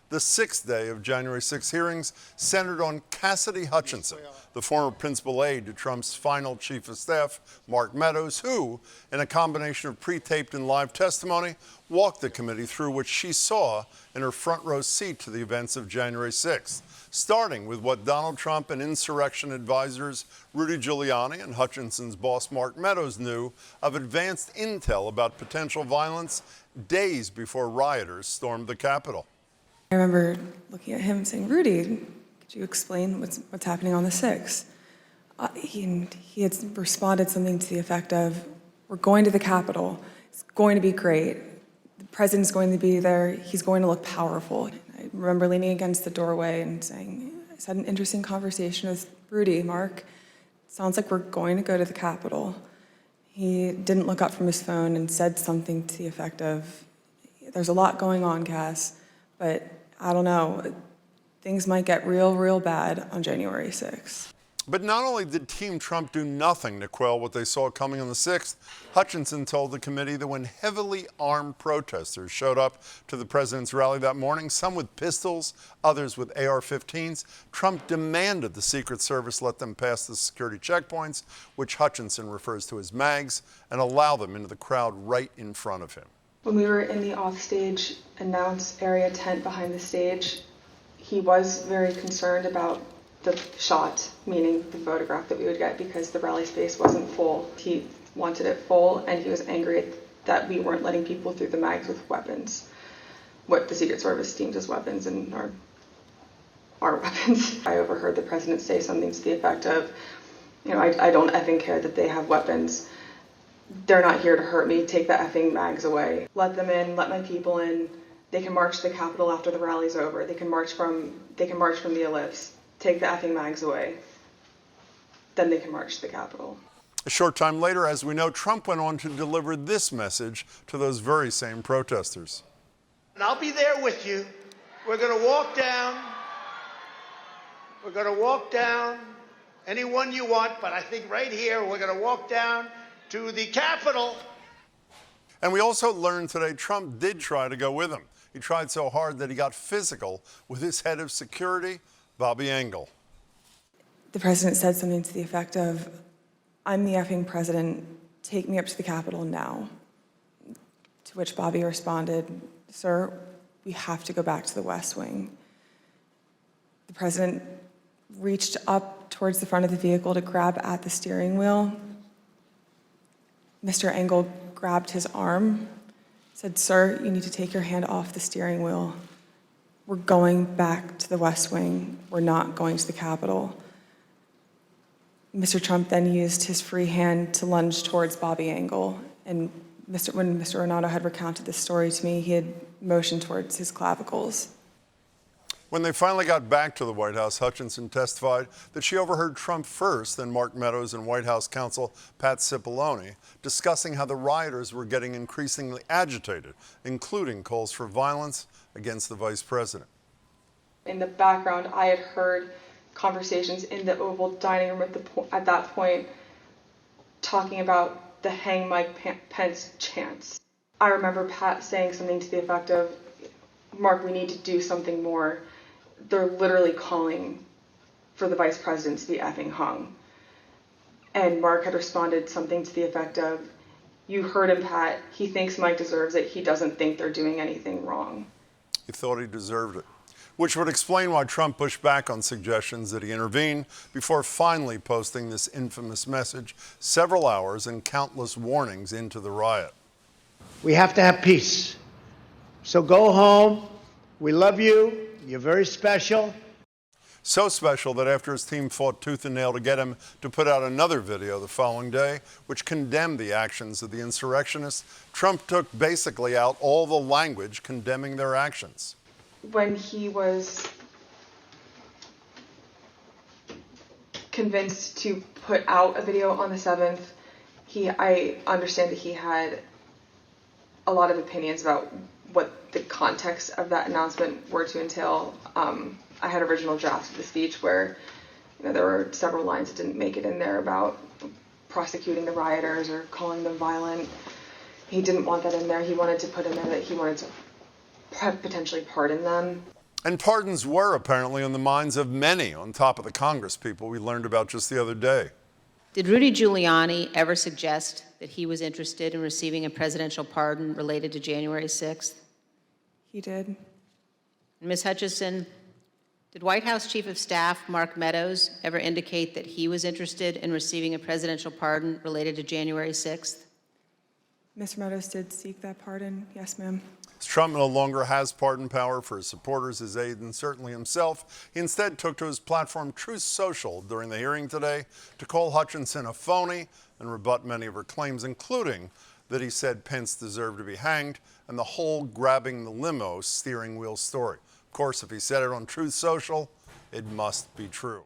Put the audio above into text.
The sixth day of January 6 hearings centered on Cassidy Hutchinson, the former principal aide to Trump's final chief of staff, Mark Meadows, who, in a combination of pre-taped and live testimony, walked the committee through what she saw in her front row seat to the events of January 6th, starting with what Donald Trump and insurrection advisors Rudy Giuliani and Hutchinson's boss Mark Meadows knew of advanced intel about potential violence days before rioters stormed the Capitol. I remember looking at him saying, "Rudy, could you explain what's happening on the 6th?" He had responded something to the effect of, "We're going to the Capitol. It's going to be great. The president's going to be there. He's going to look powerful." I remember leaning against the doorway and saying, "I just had an interesting conversation with Rudy, Mark. Sounds like we're going to go to the Capitol." He didn't look up from his phone and said something to the effect of, "There's a lot going on, Cass, but I don't know, things might get real bad on January 6th. But not only did Team Trump do nothing to quell what they saw coming on the 6th, Hutchinson told the committee that when heavily armed protesters showed up to the president's rally that morning, some with pistols, others with AR-15s, Trump demanded the Secret Service let them pass the security checkpoints, which Hutchinson refers to as mags, and allow them into the crowd right in front of him. When we were in the offstage announce area tent behind the stage, he was very concerned about the shot, meaning the photograph that we would get, because the rally space wasn't full. He wanted it full, and he was angry that we weren't letting people through the mags with weapons, what the Secret Service deemed as weapons and our weapons. I overheard the president say something to the effect of, I don't effing care that they have weapons. They're not here to hurt me. Take the effing mags away. Let them in. Let my people in. They can march to the Capitol after the rally's over. They can march from the ellipse. Take the effing mags away. Then they can march to the Capitol. A short time later, as we know, Trump went on to deliver this message to those very same protesters. And I'll be there with you. We're going to walk down. We're going to walk down anyone you want, but I think right here we're going to walk down to the Capitol. And we also learned today Trump did try to go with him. He tried so hard that he got physical with his head of security, Bobby Engel. The president said something to the effect of, "I'm the effing president, take me up to the Capitol now." To which Bobby responded, "Sir, we have to go back to the West Wing." The president reached up towards the front of the vehicle to grab at the steering wheel. Mr. Engel grabbed his arm, said, "Sir, you need to take your hand off the steering wheel. We're going back to the West Wing. We're not going to the Capitol." Mr. Trump then used his free hand to lunge towards Bobby Engel. And when Mr. Renato had recounted this story to me, he had motioned towards his clavicles. When they finally got back to the White House, Hutchinson testified that she overheard Trump first, then Mark Meadows and White House counsel Pat Cipollone discussing how the rioters were getting increasingly agitated, including calls for violence against the vice president. In the background, I had heard conversations in the Oval dining room at that point talking about the hang Mike Pence chants. I remember Pat saying something to the effect of, "Mark, we need to do something more. They're literally calling for the vice president to be effing hung." And Mark had responded something to the effect of, "You heard him, Pat. He thinks Mike deserves it. He doesn't think they're doing anything wrong." He thought he deserved it, which would explain why Trump pushed back on suggestions that he intervene before finally posting this infamous message several hours and countless warnings into the riot. We have to have peace. So go home. We love you. You're very special. So special that after his team fought tooth and nail to get him to put out another video the following day, which condemned the actions of the insurrectionists, Trump took basically out all the language condemning their actions. When he was convinced to put out a video on the 7th, I understand that he had a lot of opinions about what the context of that announcement were to entail. I had original drafts of the speech where there were several lines that didn't make it in there about prosecuting the rioters or calling them violent. He didn't want that in there. He wanted to put in there that he wanted to potentially pardon them. And pardons were apparently on the minds of many on top of the Congress people we learned about just the other day. Did Rudy Giuliani ever suggest that he was interested in receiving a presidential pardon related to January 6th? He did. Ms. Hutchinson, did White House Chief of Staff Mark Meadows ever indicate that he was interested in receiving a presidential pardon related to January 6th? Mr. Meadows did seek that pardon. Yes, ma'am. Trump no longer has pardon power for his supporters, his aide, and certainly himself. He instead took to his platform Truth Social during the hearing today to call Hutchinson a phony and rebut many of her claims, including that he said Pence deserved to be hanged and the whole grabbing the limo steering wheel story. Of course, if he said it on Truth Social, it must be true.